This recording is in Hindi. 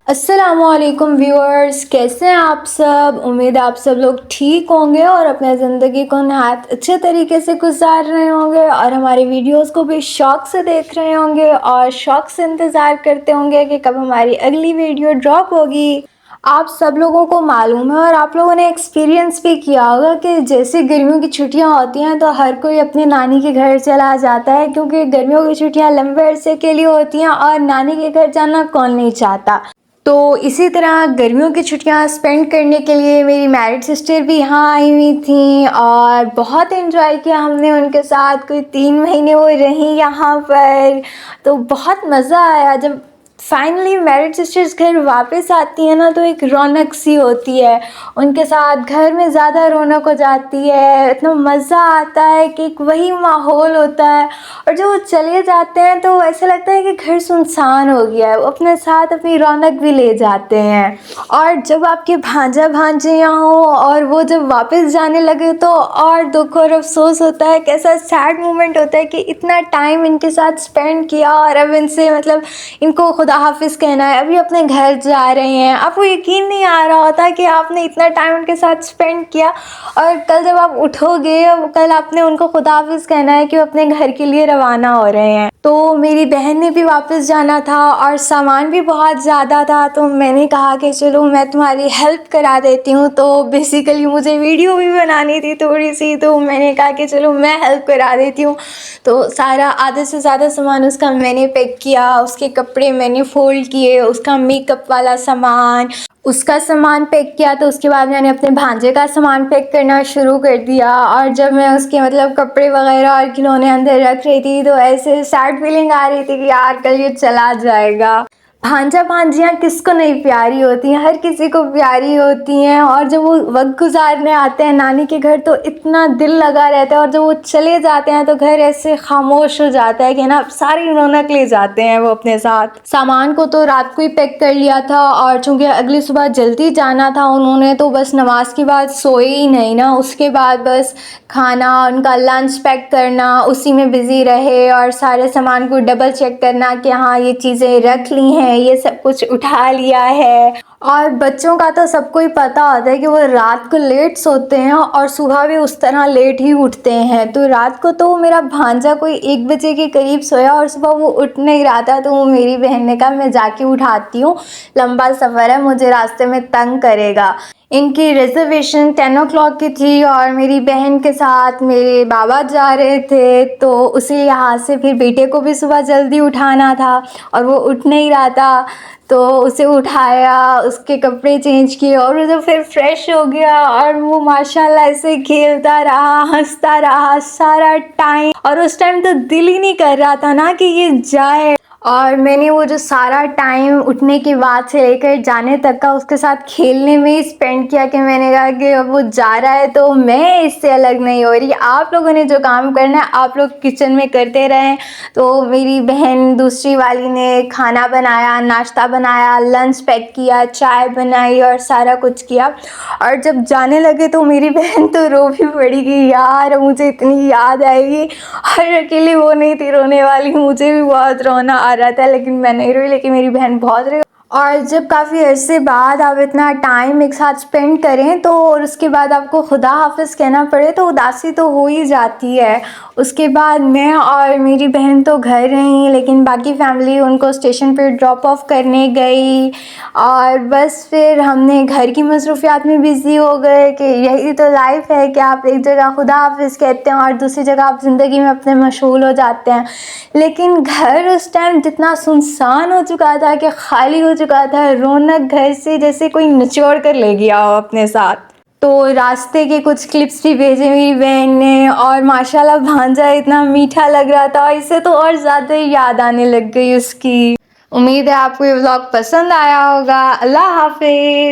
अस्सलामुअलैकुम व्यूअर्स, कैसे हैं आप सब। उम्मीद है आप सब लोग ठीक होंगे और अपने ज़िंदगी को नहायत अच्छे तरीके से गुजार रहे होंगे और हमारी वीडियोस को भी शौक़ से देख रहे होंगे और शौक़ से इंतज़ार करते होंगे कि कब हमारी अगली वीडियो ड्रॉप होगी। आप सब लोगों को मालूम है और आप लोगों ने एक्सपीरियंस भी किया होगा कि जैसे गर्मियों की छुट्टियां होती हैं तो हर कोई अपने नानी के घर चला जाता है, क्योंकि गर्मियों की छुट्टियां लंबे अरसे के लिए होती हैं और नानी के घर जाना कौन नहीं चाहता। तो इसी तरह गर्मियों की छुट्टियां स्पेंड करने के लिए मेरी मैरिड सिस्टर भी यहाँ आई हुई थी और बहुत एंजॉय किया हमने उनके साथ। कोई 3 महीने वो रहीं यहाँ पर, तो बहुत मज़ा आया। जब फाइनली मैरिड सिस्टर्स घर वापस आती है ना तो एक रौनक सी होती है, उनके साथ घर में ज़्यादा रौनक हो जाती है, इतना मज़ा आता है कि एक वही माहौल होता है। और जब वो चले जाते हैं तो ऐसा लगता है कि घर सुनसान हो गया है, वो अपने साथ अपनी रौनक भी ले जाते हैं। और जब आपके भांजा भांजियाँ हों और वो जब वापस जाने लगे तो और दुख और अफसोस होता है। कैसा सैड मोमेंट होता है कि इतना टाइम इनके साथ स्पेंड किया और अब इनसे मतलब इनको खुदा हाफिज़ कहना है, अभी अपने घर जा रहे हैं। आपको यकीन नहीं आ रहा होता कि आपने इतना टाइम उनके साथ स्पेंड किया और कल जब आप उठोगे कल आपने उनको खुदा हाफिज़ कहना है कि वो अपने घर के लिए रवाना हो रहे हैं। तो मेरी बहन ने भी वापस जाना था और सामान भी बहुत ज़्यादा था, तो मैंने कहा कि चलो मैं तुम्हारी हेल्प करा देती हूँ। तो बेसिकली मुझे वीडियो भी बनानी थी थोड़ी सी, तो मैंने कहा कि चलो मैं हेल्प करा देती हूँ। तो सारा आधे से ज़्यादा सामान उसका मैंने पैक किया, उसके कपड़े मैंने फ़ोल्ड किए, उसका मेकअप वाला सामान, उसका सामान पैक किया। तो उसके बाद मैंने अपने भांजे का सामान पैक करना शुरू कर दिया। और जब मैं उसके मतलब कपड़े वगैरह और खिलौने अंदर रख रही थी तो ऐसे सैड फीलिंग आ रही थी कि यार कल ये चला जाएगा। भांजा भांजियाँ किसको नहीं प्यारी होती हैं, हर किसी को प्यारी होती हैं। और जब वो वक्त गुजारने आते हैं नानी के घर तो इतना दिल लगा रहता है, और जब वो चले जाते हैं तो घर ऐसे खामोश हो जाता है कि ना सारी रौनक ले जाते हैं वो अपने साथ। सामान को तो रात को ही पैक कर लिया था और चूँकि अगली सुबह जल्दी जाना था उन्होंने, तो बस नमाज के बाद सोए ही नहीं ना। उसके बाद बस खाना, उनका लंच पैक करना, उसी में बिज़ी रहे और सारे सामान को डबल चेक करना कि हाँ ये चीज़ें रख ली हैं, ये सब कुछ उठा लिया है। और बच्चों का तो सबको ही पता होता है कि वो रात को लेट सोते हैं और सुबह भी उस तरह लेट ही उठते हैं। तो रात को तो मेरा भांजा कोई 1 बजे के करीब सोया और सुबह वो उठ नहीं रहा था, तो वो मेरी बहन ने कहा मैं जाके उठाती हूँ, लंबा सफ़र है, मुझे रास्ते में तंग करेगा। इनकी रिजर्वेशन 10 o'clock की थी और मेरी बहन के साथ मेरे बाबा जा रहे थे, तो उसी लिहाज से फिर बेटे को भी सुबह जल्दी उठाना था और वो उठ नहीं रहा था। तो उसे उठाया, उसके कपड़े चेंज किए और वो जब फिर फ्रेश हो गया और वो माशाल्लाह ऐसे खेलता रहा, हंसता रहा सारा टाइम। और उस टाइम तो दिल ही नहीं कर रहा था ना कि ये जाए। और मैंने वो जो सारा टाइम उठने के बाद से लेकर जाने तक का उसके साथ खेलने में ही स्पेंड किया कि मैंने कहा कि अब वो जा रहा है तो मैं इससे अलग नहीं हो रही। आप लोगों ने जो काम करना है आप लोग किचन में करते रहें। तो मेरी बहन दूसरी वाली ने खाना बनाया, नाश्ता बनाया, लंच पैक किया, चाय बनाई और सारा कुछ किया। और जब जाने लगे तो मेरी बहन तो रो भी पड़ी कि यार मुझे इतनी याद आएगी। और अकेली वो नहीं थी रोने वाली, मुझे भी बहुत रोना आ रहा था लेकिन मैं नहीं रोई, लेकिन मेरी बहन बहुत रोई। और जब काफ़ी अरसे बाद आप इतना टाइम एक साथ स्पेंड करें तो और उसके बाद आपको खुदा हाफिज़ कहना पड़े तो उदासी तो हो ही जाती है। उसके बाद मैं और मेरी बहन तो घर रहीं, लेकिन बाकी फैमिली उनको स्टेशन पर ड्रॉप ऑफ करने गई। और बस फिर हमने घर की मसरूफियात में बिज़ी हो गए कि यही तो लाइफ है कि आप एक जगह खुदा हाफिज़ कहते हैं और दूसरी जगह आप ज़िंदगी में अपने मशगूल हो जाते हैं। लेकिन घर उस टाइम जितना सुनसान हो चुका था कि खाली हो चुका था, रौनक घर से जैसे कोई निचोड़ कर ले गया हो अपने साथ। तो रास्ते के कुछ क्लिप्स भी भेजे मेरी बहन ने और माशाल्लाह भांजा इतना मीठा लग रहा था, इससे तो और ज़्यादा ही याद आने लग गई उसकी। उम्मीद है आपको ये व्लॉग पसंद आया होगा। अल्लाह हाफिज़।